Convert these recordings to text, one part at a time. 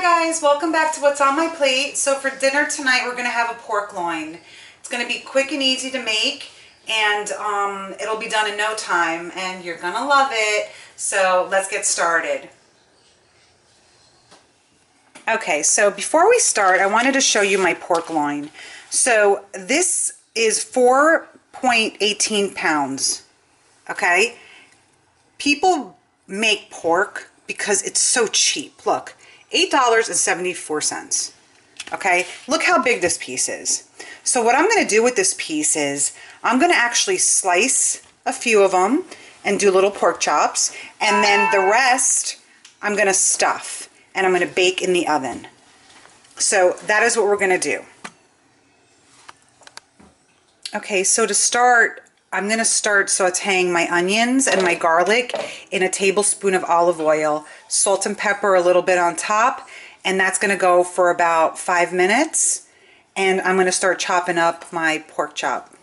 guys, welcome back to What's on My Plate. So for dinner tonight we're going to have a pork loin. It's going to be quick and easy to make, and it'll be done in no time, and you're going to love it. So let's get started. Okay, so before we start, I wanted to show you my pork loin. So this is 4.18 pounds. Okay, people make pork because it's so cheap. Look, $8.74. Okay, look how big this piece is. So what I'm going to do with this piece is I'm going to actually slice a few of them and do little pork chops, and then the rest I'm going to stuff and I'm going to bake in the oven. So that is what we're going to do. Okay, so to start, I'm going to start sauteing my onions and my garlic in a tablespoon of olive oil, salt and pepper a little bit on top, and that's going to go for about 5 minutes. And I'm going to start chopping up my pork chop,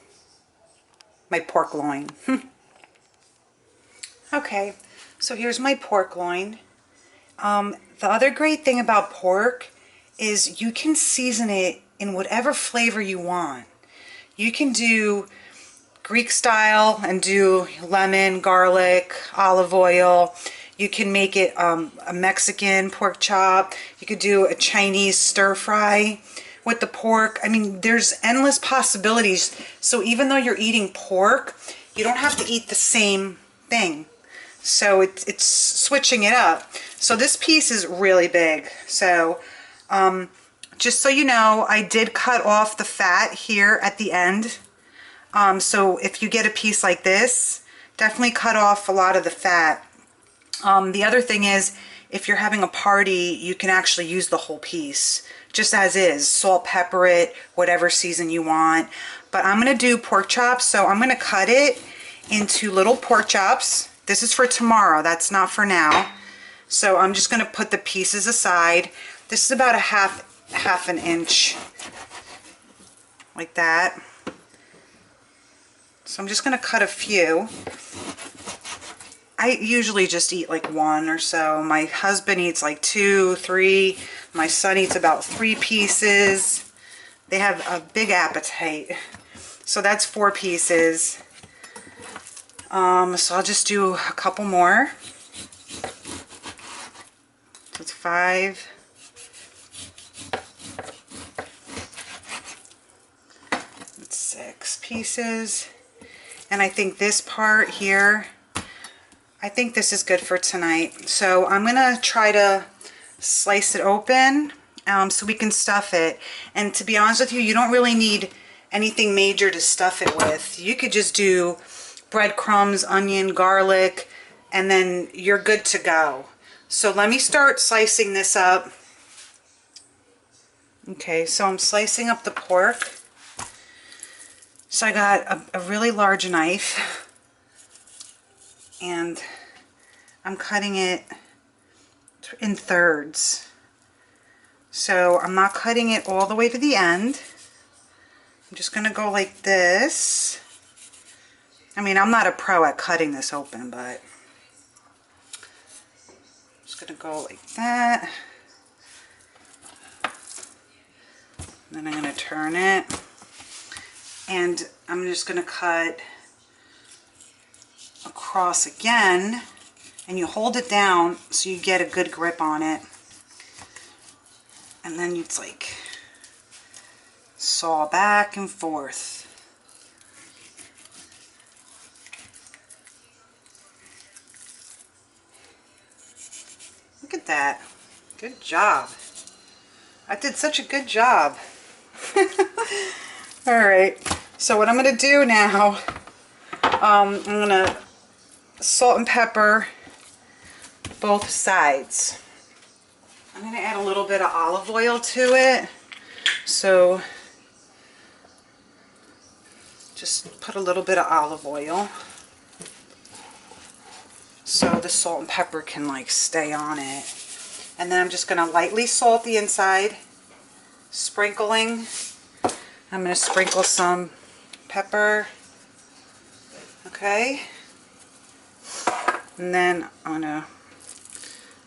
my pork loin. Okay, so here's my pork loin. The other great thing about pork is you can season it in whatever flavor you want. You can do Greek style and do lemon, garlic, olive oil. You can make it a Mexican pork chop. You could do a Chinese stir fry with the pork. I mean, there's endless possibilities. So even though you're eating pork, you don't have to eat the same thing. So it's switching it up. So this piece is really big. So just so you know, I did cut off the fat here at the end. So if you get a piece like this, definitely cut off a lot of the fat. The other thing is, if you're having a party, you can actually use the whole piece, just as is. Salt, pepper it, whatever season you want. But I'm going to do pork chops, so I'm going to cut it into little pork chops. This is for tomorrow, that's not for now. So I'm just going to put the pieces aside. This is about a half an inch, like that. So I'm just going to cut a few. I usually just eat like one or so. My husband eats like 2, 3. My son eats about 3 pieces. They have a big appetite. So that's 4 pieces. So I'll just do a couple more. So it's 5. It's 6 pieces. And I think this part here, I think this is good for tonight. So I'm going to try to slice it open so we can stuff it. And to be honest with you, you don't really need anything major to stuff it with. You could just do breadcrumbs, onion, garlic, and then you're good to go. So let me start slicing this up. Okay, so I'm slicing up the pork. So I got a really large knife, and I'm cutting it in thirds. So I'm not cutting it all the way to the end. I'm just going to go like this. I mean, I'm not a pro at cutting this open, but I'm just going to go like that. Then I'm going to turn it. And I'm just going to cut across again, and you hold it down so you get a good grip on it. And then it's like saw back and forth. Look at that. Good job. I did such a good job. All right. So what I'm going to do now, I'm going to salt and pepper both sides. I'm going to add a little bit of olive oil to it. So just put a little bit of olive oil so the salt and pepper can like stay on it. And then I'm just going to lightly salt the inside, sprinkling. I'm going to sprinkle some pepper, okay, and then I'm going to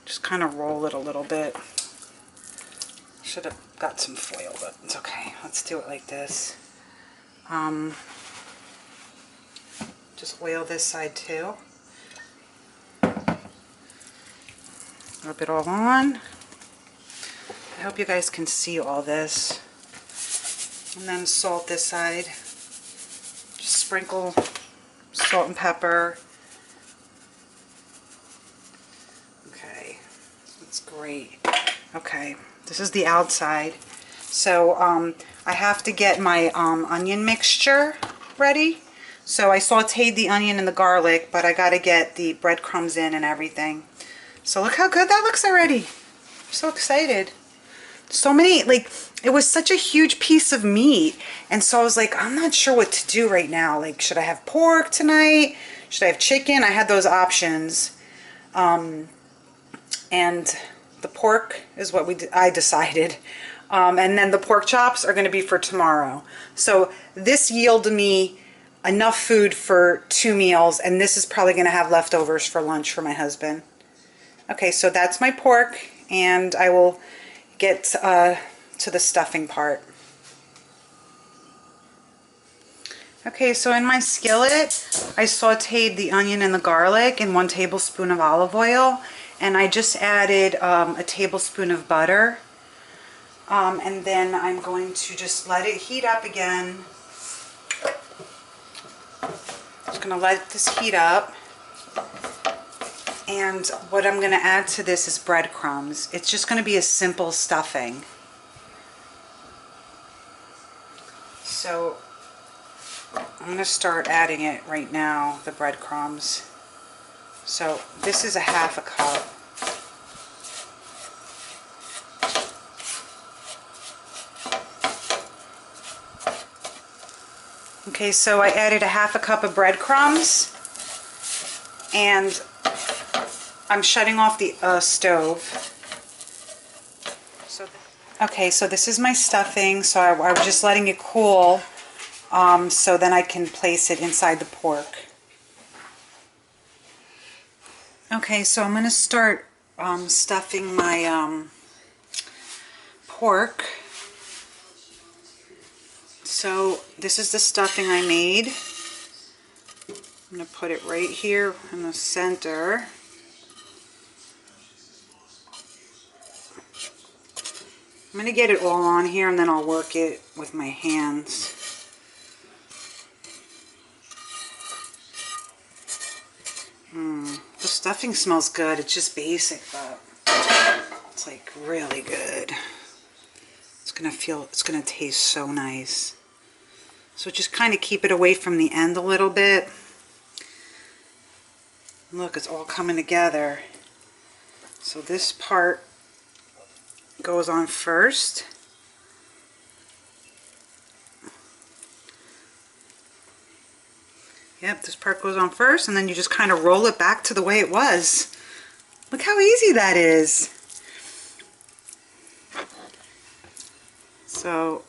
just kind of roll it a little bit. Should have got some foil, but it's okay. Let's do it like this. Just oil this side too. Rub it all on. I hope you guys can see all this. And then salt this side. Just sprinkle salt and pepper. Okay, that's great. Okay, this is the outside. So I have to get my onion mixture ready. So I sauteed the onion and the garlic, but I got to get the breadcrumbs in and everything. So look how good that looks already. I'm so excited. So many, like, it was such a huge piece of meat. And so I was like, I'm not sure what to do right now. Like, should I have pork tonight? Should I have chicken? I had those options. And the pork is what I decided. And then the pork chops are going to be for tomorrow. So this yielded me enough food for 2 meals, and this is probably going to have leftovers for lunch for my husband. Okay, so that's my pork, and I will get to the stuffing part. Okay, so in my skillet, I sauteed the onion and the garlic in 1 tablespoon of olive oil, and I just added a tablespoon of butter. And then I'm going to just let it heat up again. Just going to let this heat up. And what I'm going to add to this is breadcrumbs. It's just going to be a simple stuffing. So I'm going to start adding it right now, the breadcrumbs. So this is a 1/2 cup. Okay, so I added a 1/2 cup of breadcrumbs, and I'm shutting off the stove. Okay, so this is my stuffing, so I'm just letting it cool so then I can place it inside the pork. Okay, so I'm going to start stuffing my pork. So this is the stuffing I made. I'm going to put it right here in the center. I'm going to get it all on here, and then I'll work it with my hands. The stuffing smells good. It's just basic, but it's like really good. It's going to taste so nice. So just kind of keep it away from the end a little bit. Look, it's all coming together. So this part goes on first. Yep, this part goes on first, and then you just kind of roll it back to the way it was. Look how easy that is. So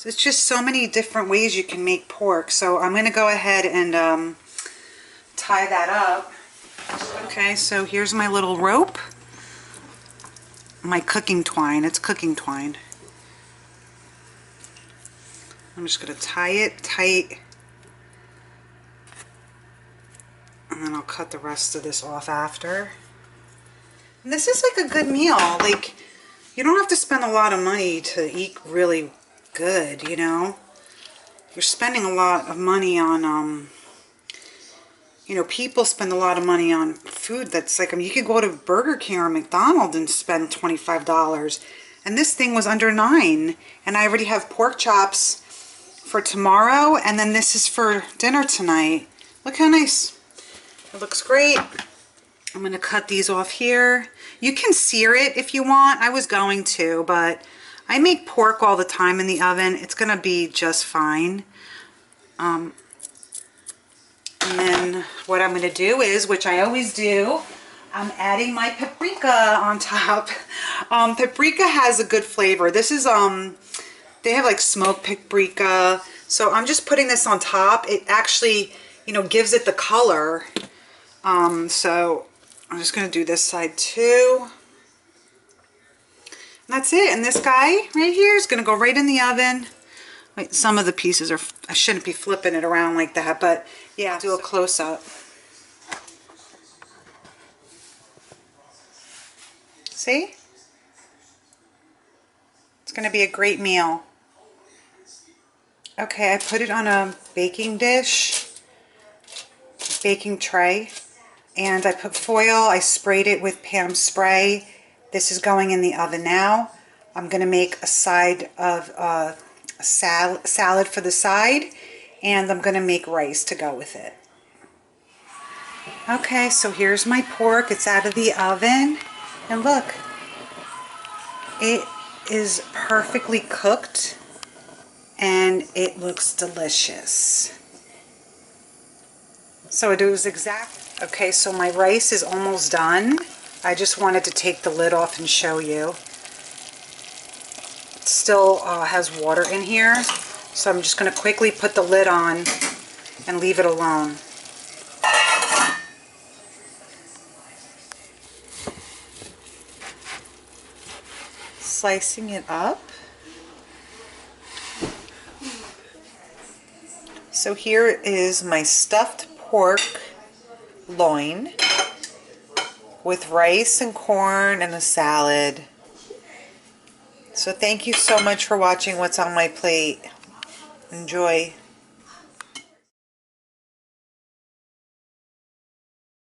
it's just so many different ways you can make pork. So I'm going to go ahead and tie that up. Okay, so here's my little rope. My cooking twine. It's cooking twine. I'm just going to tie it tight. And then I'll cut the rest of this off after. And this is like a good meal. Like, you don't have to spend a lot of money to eat really good, you know. You're spending a lot of money on, you know, people spend a lot of money on food that's like, I mean, you could go to Burger King or McDonald's and spend $25. And this thing was under $9. And I already have pork chops for tomorrow. And then this is for dinner tonight. Look how nice. It looks great. I'm going to cut these off here. You can sear it if you want. I was going to, but I make pork all the time in the oven. It's going to be just fine. And then what I'm going to do is, which I always do, I'm adding my paprika on top. Paprika has a good flavor. This is, they have like smoked paprika. So I'm just putting this on top. It actually, you know, gives it the color. So I'm just going to do this side too. That's it. And this guy right here is going to go right in the oven. Wait, some of the pieces are, I shouldn't be flipping it around like that, but yeah, do a close-up. See? It's going to be a great meal. Okay, I put it on a baking dish, baking tray, and I put foil. I sprayed it with Pam spray. This is going in the oven now. I'm going to make a side of salad for the side, and I'm going to make rice to go with it. Okay, so here's my pork. It's out of the oven, and look, it is perfectly cooked, and it looks delicious. So it was exact. Okay, so my rice is almost done. I just wanted to take the lid off and show you. It still has water in here, so I'm just going to quickly put the lid on and leave it alone. Slicing it up. So here is my stuffed pork loin with rice and corn and a salad. So thank you so much for watching What's on My Plate. Enjoy.